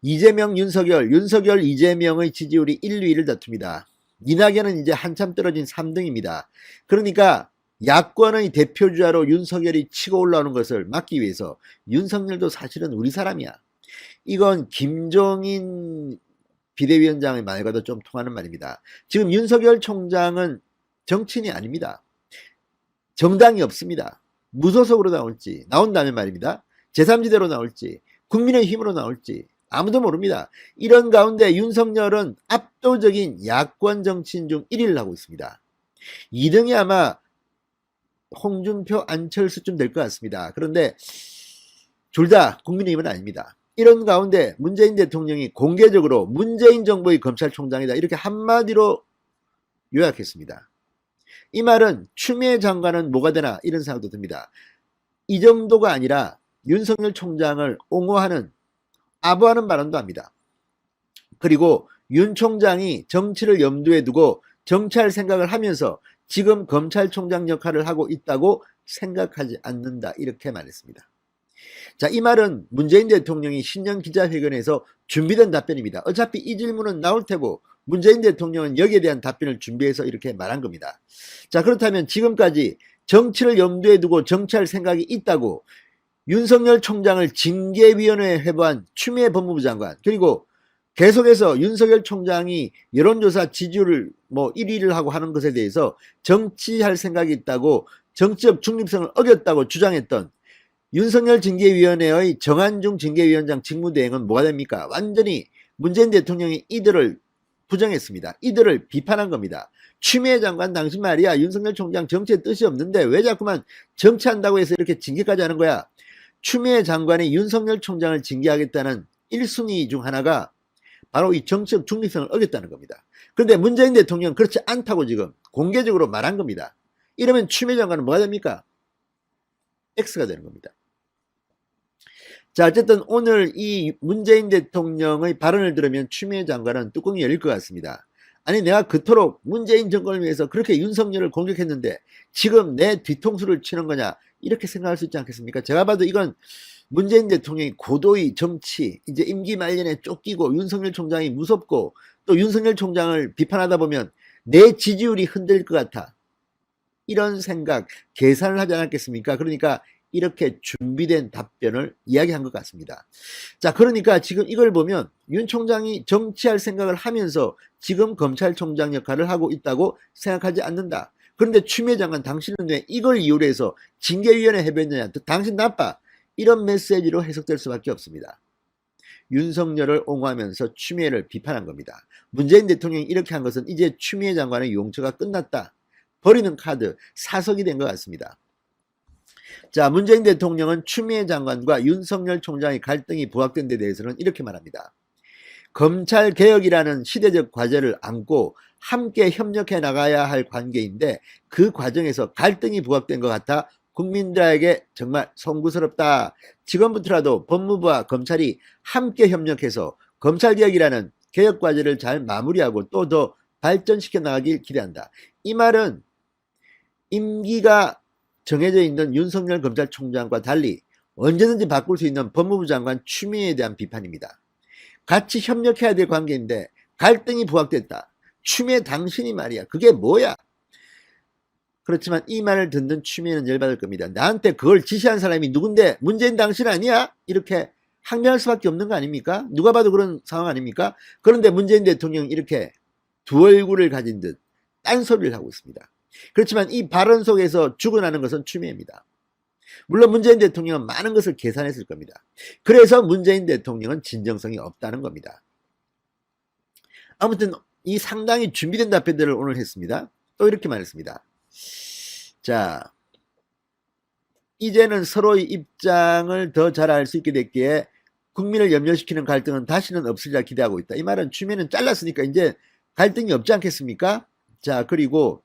이재명, 윤석열, 이재명의 지지율이 1, 2위를 다툽니다. 이낙연은 이제 한참 떨어진 3등입니다. 그러니까 야권의 대표주자로 윤석열이 치고 올라오는 것을 막기 위해서 윤석열도 사실은 우리 사람이야. 이건 김종인 비대위원장의 말과도 좀 통하는 말입니다. 지금 윤석열 총장은 정치인이 아닙니다. 정당이 없습니다. 무소속으로 나온다면 말입니다. 제3지대로 나올지 국민의힘으로 나올지 아무도 모릅니다. 이런 가운데 윤석열은 압도적인 야권 정치인 중 1위를 하고 있습니다. 2등이 아마 홍준표, 안철수쯤 될 것 같습니다. 그런데 둘 다 국민의힘은 아닙니다. 이런 가운데 문재인 대통령이 공개적으로 문재인 정부의 검찰총장이다 이렇게 한마디로 요약했습니다. 이 말은 추미애 장관은 뭐가 되나 이런 생각도 듭니다. 이 정도가 아니라 윤석열 총장을 옹호하는 아부하는 발언도 합니다. 그리고 윤 총장이 정치를 염두에 두고 정치할 생각을 하면서 지금 검찰총장 역할을 하고 있다고 생각하지 않는다 이렇게 말했습니다. 자, 이 말은 문재인 대통령이 신년 기자회견에서 준비된 답변입니다. 어차피 이 질문은 나올 테고 문재인 대통령은 여기에 대한 답변을 준비해서 이렇게 말한 겁니다. 자, 그렇다면 지금까지 정치를 염두에 두고 정치할 생각이 있다고 윤석열 총장을 징계위원회에 회부한 추미애 법무부 장관 그리고 계속해서 윤석열 총장이 여론조사 지지율을 1위를 하고 하는 것에 대해서 정치할 생각이 있다고 정치적 중립성을 어겼다고 주장했던 윤석열 징계위원회의 정한중 징계위원장 직무대행은 뭐가 됩니까? 완전히 문재인 대통령이 이들을 부정했습니다. 이들을 비판한 겁니다. 추미애 장관 당신 말이야 윤석열 총장 정치에 뜻이 없는데 왜 자꾸만 정치한다고 해서 이렇게 징계까지 하는 거야. 추미애 장관이 윤석열 총장을 징계하겠다는 1순위 중 하나가 바로 이 정치적 중립성을 어겼다는 겁니다. 그런데 문재인 대통령은 그렇지 않다고 지금 공개적으로 말한 겁니다. 이러면 추미애 장관은 뭐가 됩니까? X가 되는 겁니다. 자, 어쨌든 오늘 이 문재인 대통령의 발언을 들으면 추미애 장관은 뚜껑이 열릴 것 같습니다. 아니, 내가 그토록 문재인 정권을 위해서 그렇게 윤석열을 공격했는데 지금 내 뒤통수를 치는 거냐, 이렇게 생각할 수 있지 않겠습니까? 제가 봐도 이건 문재인 대통령이 고도의 정치, 이제 임기 말년에 쫓기고 윤석열 총장이 무섭고 또 윤석열 총장을 비판하다 보면 내 지지율이 흔들릴 것 같아, 이런 생각, 계산을 하지 않았겠습니까? 그러니까 이렇게 준비된 답변을 이야기한 것 같습니다. 자, 그러니까 지금 이걸 보면 윤 총장이 정치할 생각을 하면서 지금 검찰총장 역할을 하고 있다고 생각하지 않는다. 그런데 추미애 장관, 당신은 왜 이걸 이유로 해서 징계위원회 해봤느냐, 당신 나빠, 이런 메시지로 해석될 수밖에 없습니다. 윤석열을 옹호하면서 추미애를 비판한 겁니다. 문재인 대통령이 이렇게 한 것은 이제 추미애 장관의 용처가 끝났다, 버리는 카드, 사석이 된 것 같습니다. 자, 문재인 대통령은 추미애 장관과 윤석열 총장의 갈등이 부각된 데 대해서는 이렇게 말합니다. 검찰개혁이라는 시대적 과제를 안고 함께 협력해 나가야 할 관계인데 그 과정에서 갈등이 부각된 것 같아 국민들에게 정말 송구스럽다. 지금부터라도 법무부와 검찰이 함께 협력해서 검찰개혁이라는 개혁과제를 잘 마무리하고 또 더 발전시켜 나가길 기대한다. 이 말은 임기가 정해져 있는 윤석열 검찰총장과 달리 언제든지 바꿀 수 있는 법무부 장관 추미애에 대한 비판입니다. 같이 협력해야 될 관계인데 갈등이 부각됐다. 추미애 당신이 말이야, 그게 뭐야? 그렇지만 이 말을 듣는 추미애는 열받을 겁니다. 나한테 그걸 지시한 사람이 누군데 문재인 당신 아니야? 이렇게 항변할 수밖에 없는 거 아닙니까? 누가 봐도 그런 상황 아닙니까? 그런데 문재인 대통령이 이렇게 두 얼굴을 가진 듯 딴소리를 하고 있습니다. 그렇지만 이 발언 속에서 죽어나는 것은 추미애입니다. 물론 문재인 대통령은 많은 것을 계산했을 겁니다. 그래서 문재인 대통령은 진정성이 없다는 겁니다. 아무튼 이 상당히 준비된 답변들을 오늘 했습니다. 또 이렇게 말했습니다. 자, 이제는 서로의 입장을 더 잘 알 수 있게 됐기에 국민을 염려시키는 갈등은 다시는 없으리라 기대하고 있다. 이 말은 추미애는 잘랐으니까 이제 갈등이 없지 않겠습니까? 자, 그리고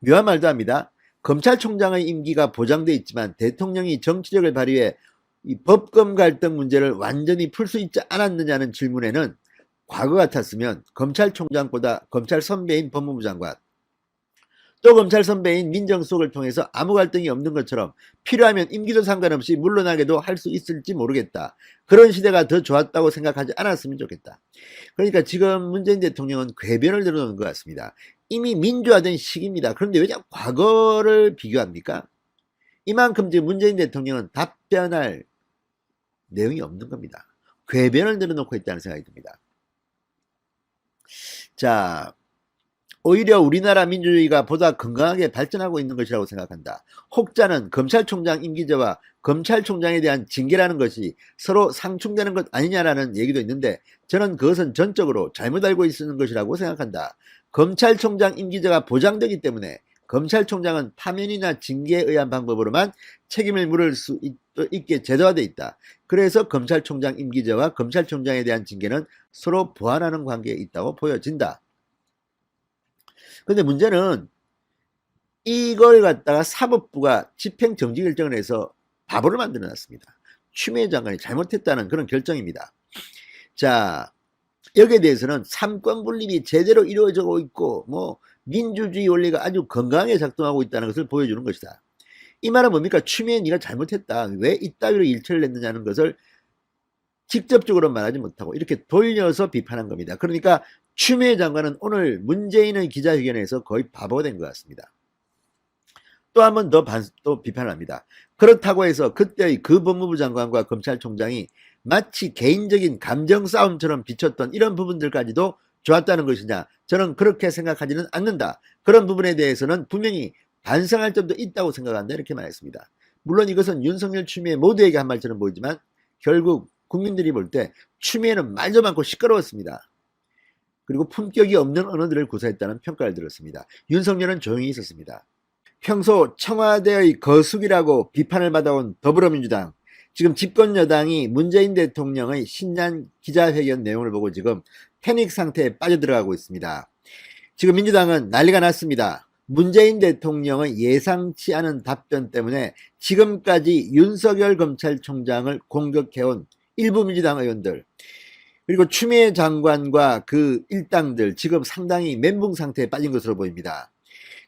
묘한 말도 합니다. 검찰총장의 임기가 보장돼 있지만 대통령이 정치력을 발휘해 이 법검 갈등 문제를 완전히 풀 수 있지 않았느냐는 질문에는 과거 같았으면 검찰총장보다 검찰 선배인 법무부 장관, 또 검찰 선배인 민정수석을 통해서 아무 갈등이 없는 것처럼 필요하면 임기도 상관없이 물러나게도 할 수 있을지 모르겠다. 그런 시대가 더 좋았다고 생각하지 않았으면 좋겠다. 그러니까 지금 문재인 대통령은 궤변을 들어놓은 것 같습니다. 이미 민주화된 시기입니다. 그런데 왜 자꾸 과거를 비교합니까? 이만큼 지금 문재인 대통령은 답변할 내용이 없는 겁니다. 궤변을 늘어놓고 있다는 생각이 듭니다. 자, 오히려 우리나라 민주주의가 보다 건강하게 발전하고 있는 것이라고 생각한다. 혹자는 검찰총장 임기제와 검찰총장에 대한 징계라는 것이 서로 상충되는 것 아니냐라는 얘기도 있는데 저는 그것은 전적으로 잘못 알고 있는 것이라고 생각한다. 검찰총장 임기제가 보장되기 때문에 검찰총장은 파면이나 징계에 의한 방법으로만 책임을 물을 수 있게 제도화되어 있다. 그래서 검찰총장 임기제와 검찰총장에 대한 징계는 서로 보완하는 관계에 있다고 보여진다. 근데 문제는 이걸 갖다가 사법부가 집행정지 결정을 해서 바보를 만들어 놨습니다. 추미애 장관이 잘못했다는 그런 결정입니다. 자, 여기에 대해서는 삼권 분립이 제대로 이루어지고 있고 뭐 민주주의 원리가 아주 건강하게 작동하고 있다는 것을 보여주는 것이다. 이 말은 뭡니까? 추미애 네가 잘못했다. 왜 이따위로 일처리를 했느냐는 것을 직접적으로 말하지 못하고 이렇게 돌려서 비판한 겁니다. 그러니까 추미애 장관은 오늘 문재인의 기자회견에서 거의 바보가 된 것 같습니다. 또 한 번 더 또 비판을 합니다. 그렇다고 해서 그때의 그 법무부 장관과 검찰총장이 마치 개인적인 감정 싸움처럼 비쳤던 이런 부분들까지도 좋았다는 것이냐? 저는 그렇게 생각하지는 않는다. 그런 부분에 대해서는 분명히 반성할 점도 있다고 생각한다. 이렇게 말했습니다. 물론 이것은 윤석열, 추미애 모두에게 한 말처럼 보이지만 결국 국민들이 볼 때 추미애는 말도 많고 시끄러웠습니다. 그리고 품격이 없는 언어들을 구사했다는 평가를 들었습니다. 윤석열은 조용히 있었습니다. 평소 청와대의 거수기라고 비판을 받아온 더불어민주당, 지금 집권 여당이 문재인 대통령의 신년 기자회견 내용을 보고 지금 패닉 상태에 빠져들어가고 있습니다. 지금 민주당은 난리가 났습니다. 문재인 대통령의 예상치 않은 답변 때문에 지금까지 윤석열 검찰총장을 공격해온 일부 민주당 의원들, 그리고 추미애 장관과 그 일당들 지금 상당히 멘붕 상태에 빠진 것으로 보입니다.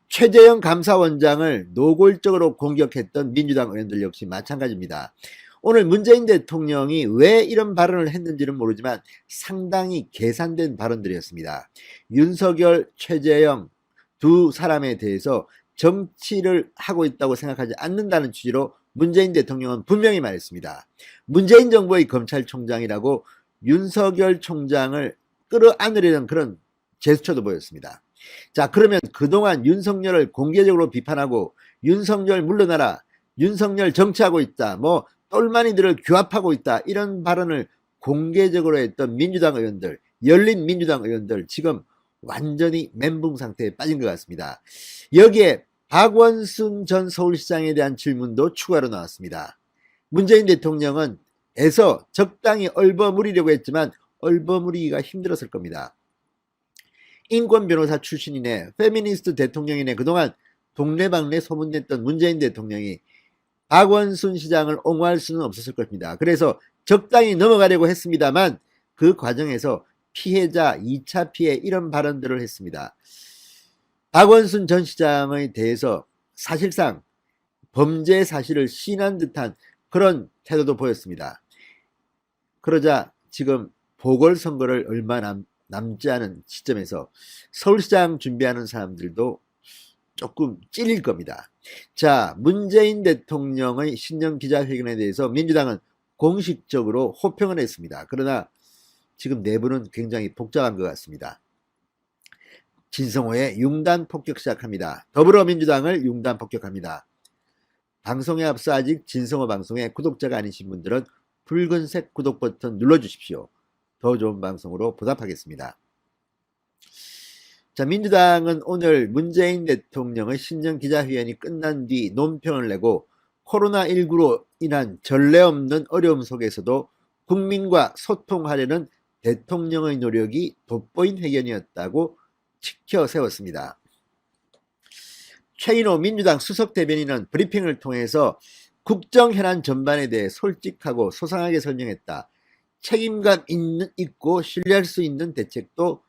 최재형 감사원장을 노골적으로 공격했던 민주당 의원들 역시 마찬가지입니다. 오늘 문재인 대통령이 왜 이런 발언을 했는지는 모르지만 상당히 계산된 발언들이었습니다. 윤석열, 최재형 두 사람에 대해서 정치를 하고 있다고 생각하지 않는다는 취지로 문재인 대통령은 분명히 말했습니다. 문재인 정부의 검찰총장이라고 윤석열 총장을 끌어안으려는 그런 제스처도 보였습니다. 자, 그러면 그동안 윤석열을 공개적으로 비판하고 윤석열 물러나라, 윤석열 정치하고 있다, 뭐 똘마니들을 규합하고 있다, 이런 발언을 공개적으로 했던 민주당 의원들, 열린 민주당 의원들 지금 완전히 멘붕 상태에 빠진 것 같습니다. 여기에 박원순 전 서울시장에 대한 질문도 추가로 나왔습니다. 문재인 대통령은 에서 적당히 얼버무리려고 했지만 얼버무리기가 힘들었을 겁니다. 인권 변호사 출신이네, 페미니스트 대통령이네, 그동안 동네방네 소문냈던 문재인 대통령이 박원순 시장을 옹호할 수는 없었을 것입니다. 그래서 적당히 넘어가려고 했습니다만 그 과정에서 피해자 2차 피해 이런 발언들을 했습니다. 박원순 전 시장에 대해서 사실상 범죄 사실을 시인한 듯한 그런 태도도 보였습니다. 그러자 지금 보궐선거를 얼마 남지 않은 시점에서 서울시장 준비하는 사람들도 조금 찔릴 겁니다. 자, 문재인 대통령의 신년 기자회견에 대해서 민주당은 공식적으로 호평을 했습니다. 그러나 지금 내부는 굉장히 복잡한 것 같습니다. 진성호의 융단 폭격 시작합니다. 더불어민주당을 융단 폭격합니다. 방송에 앞서 아직 진성호 방송에 구독자가 아니신 분들은 붉은색 구독 버튼 눌러주십시오. 더 좋은 방송으로 보답하겠습니다. 자, 민주당은 오늘 문재인 대통령의 신년 기자회견이 끝난 뒤 논평을 내고 코로나19로 인한 전례 없는 어려움 속에서도 국민과 소통하려는 대통령의 노력이 돋보인 회견이었다고 치켜 세웠습니다. 최인호 민주당 수석 대변인은 브리핑을 통해서 국정 현안 전반에 대해 솔직하고 소상하게 설명했다. 책임감 있고 신뢰할 수 있는 대책도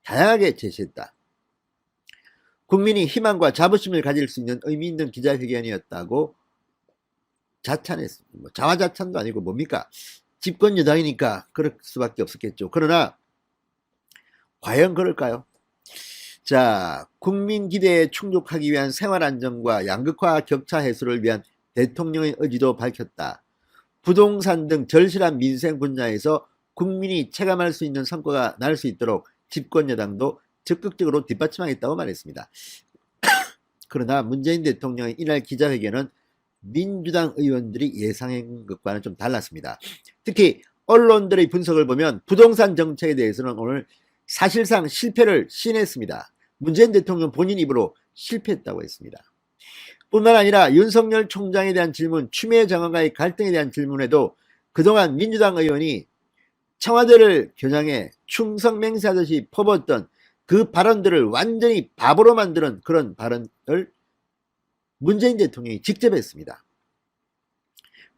다양하게 제시했다. 국민이 희망과 자부심을 가질 수 있는 의미 있는 기자회견이었다고 자찬했습니다. 자화자찬도 아니고 뭡니까? 집권 여당이니까 그럴 수밖에 없었겠죠. 그러나 과연 그럴까요? 자, 국민 기대에 충족하기 위한 생활 안정과 양극화 격차 해소를 위한 대통령의 의지도 밝혔다. 부동산 등 절실한 민생 분야에서 국민이 체감할 수 있는 성과가 날 수 있도록 집권 여당도 적극적으로 뒷받침하겠다고 말했습니다. 그러나 문재인 대통령의 이날 기자회견은 민주당 의원들이 예상한 것과는 좀 달랐습니다. 특히 언론들의 분석을 보면 부동산 정책에 대해서는 오늘 사실상 실패를 시인했습니다. 문재인 대통령 본인 입으로 실패했다고 했습니다. 뿐만 아니라 윤석열 총장에 대한 질문, 추미애 장관과의 갈등에 대한 질문에도 그동안 민주당 의원이 청와대를 겨냥해 충성 맹세하듯이 퍼붓던 그 발언들을 완전히 바보로 만드는 그런 발언을 문재인 대통령이 직접 했습니다.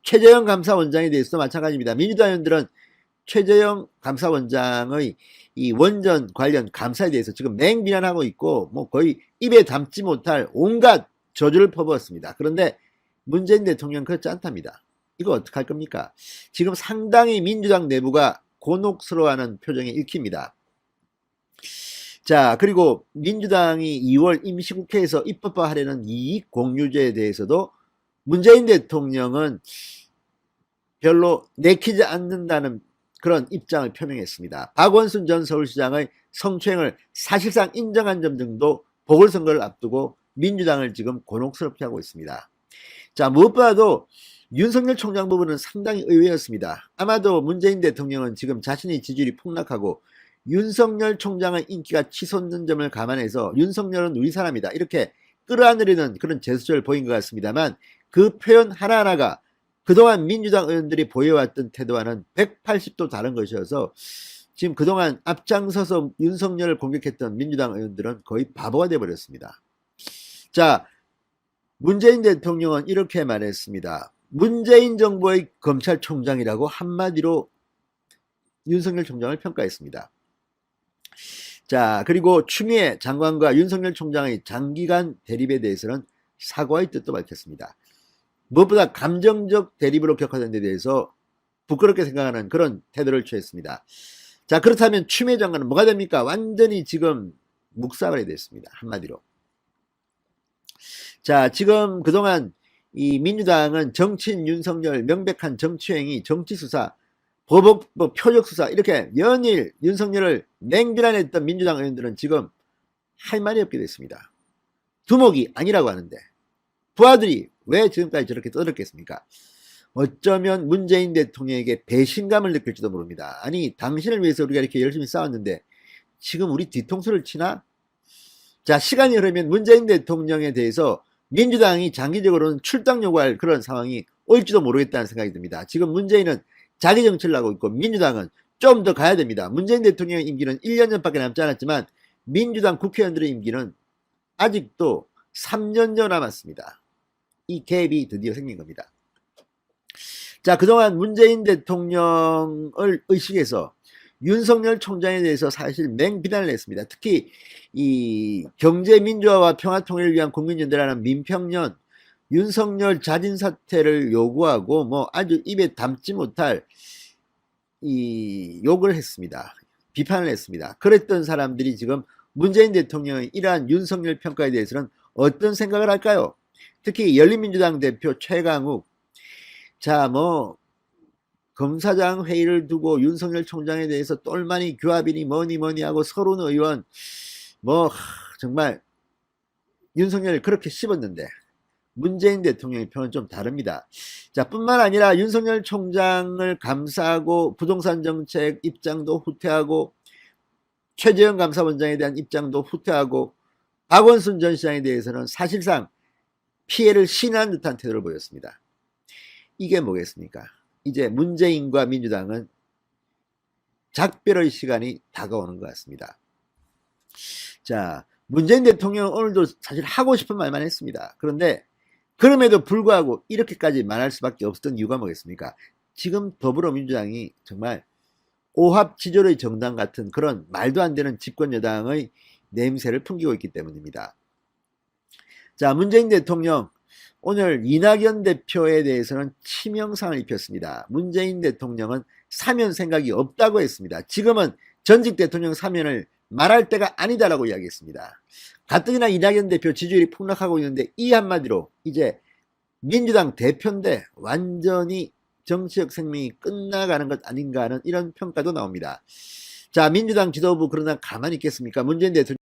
최재형 감사원장에 대해서도 마찬가지입니다. 민주당 의원들은 최재형 감사원장의 이 원전 관련 감사에 대해서 지금 맹비난하고 있고 뭐 거의 입에 담지 못할 온갖 저주를 퍼부었습니다. 그런데 문재인 대통령 그렇지 않답니다. 이거 어떡할 겁니까? 지금 상당히 민주당 내부가 곤혹스러워하는 표정이 읽힙니다. 자, 그리고 민주당이 2월 임시국회에서 입법화하려는 이익공유제에 대해서도 문재인 대통령은 별로 내키지 않는다는 그런 입장을 표명했습니다. 박원순 전 서울시장의 성추행을 사실상 인정한 점 등도 보궐선거를 앞두고 민주당을 지금 곤혹스럽게 하고 있습니다. 자, 무엇보다도 윤석열 총장 부분은 상당히 의외였습니다. 아마도 문재인 대통령은 지금 자신의 지지율이 폭락하고 윤석열 총장의 인기가 치솟는 점을 감안해서 윤석열은 우리 사람이다 이렇게 끌어안으려는 그런 제스처를 보인 것 같습니다만 그 표현 하나하나가 그동안 민주당 의원들이 보여왔던 태도와는 180도 다른 것이어서 지금 그동안 앞장서서 윤석열을 공격했던 민주당 의원들은 거의 바보가 되어버렸습니다. 자, 문재인 대통령은 이렇게 말했습니다. 문재인 정부의 검찰총장이라고 한마디로 윤석열 총장을 평가했습니다. 자, 그리고 추미애 장관과 윤석열 총장의 장기간 대립에 대해서는 사과의 뜻도 밝혔습니다. 무엇보다 감정적 대립으로 격화된 데 대해서 부끄럽게 생각하는 그런 태도를 취했습니다. 자, 그렇다면 추미애 장관은 뭐가 됩니까? 완전히 지금 묵사발이 됐습니다. 한마디로. 자, 지금 그동안 이 민주당은 정치인 윤석열 명백한 정치행위, 정치수사, 보복법, 표적수사 이렇게 연일 윤석열을 맹비난했던 민주당 의원들은 지금 할 말이 없게 됐습니다. 두목이 아니라고 하는데 부하들이 왜 지금까지 저렇게 떠들었겠습니까? 어쩌면 문재인 대통령에게 배신감을 느낄지도 모릅니다. 아니, 당신을 위해서 우리가 이렇게 열심히 싸웠는데 지금 우리 뒤통수를 치나? 자, 시간이 흐르면 문재인 대통령에 대해서 민주당이 장기적으로는 출당 요구할 그런 상황이 올지도 모르겠다는 생각이 듭니다. 지금 문재인은 자기 정치를 하고 있고 민주당은 좀 더 가야 됩니다. 문재인 대통령의 임기는 1년 전밖에 남지 않았지만 민주당 국회의원들의 임기는 아직도 3년 전 남았습니다. 이 갭이 드디어 생긴 겁니다. 자, 그동안 문재인 대통령을 의식해서 윤석열 총장에 대해서 사실 맹비난을 했습니다. 특히 이 경제민주화와 평화통일을 위한 국민연대라는 민평련, 윤석열 자진 사퇴를 요구하고 뭐 아주 입에 담지 못할 이 욕을 했습니다. 비판을 했습니다. 그랬던 사람들이 지금 문재인 대통령의 이러한 윤석열 평가에 대해서는 어떤 생각을 할까요? 특히 열린민주당 대표 최강욱, 자, 뭐 검사장 회의를 두고 윤석열 총장에 대해서 똘마니 규합이니 뭐니 하고 서른 의원 뭐 정말 윤석열을 그렇게 씹었는데 문재인 대통령의 표현은 좀 다릅니다. 자, 뿐만 아니라 윤석열 총장을 감사하고 부동산 정책 입장도 후퇴하고 최재형 감사원장에 대한 입장도 후퇴하고 박원순 전 시장에 대해서는 사실상 피해를 신한 듯한 태도를 보였습니다. 이게 뭐겠습니까? 이제 문재인과 민주당은 작별의 시간이 다가오는 것 같습니다. 자, 문재인 대통령은 오늘도 사실 하고 싶은 말만 했습니다. 그런데 그럼에도 불구하고 이렇게까지 말할 수밖에 없었던 이유가 뭐겠습니까? 지금 더불어민주당이 정말 오합지졸의 정당 같은 그런 말도 안 되는 집권 여당의 냄새를 풍기고 있기 때문입니다. 자, 문재인 대통령 오늘 이낙연 대표에 대해서는 치명상을 입혔습니다. 문재인 대통령은 사면 생각이 없다고 했습니다. 지금은 전직 대통령 사면을 말할 때가 아니다라고 이야기했습니다. 가뜩이나 이낙연 대표 지지율이 폭락하고 있는데 이 한마디로 이제 민주당 대표인데 완전히 정치적 생명이 끝나가는 것 아닌가 하는 이런 평가도 나옵니다. 자, 민주당 지도부 그러나 가만히 있겠습니까? 문재인 대통령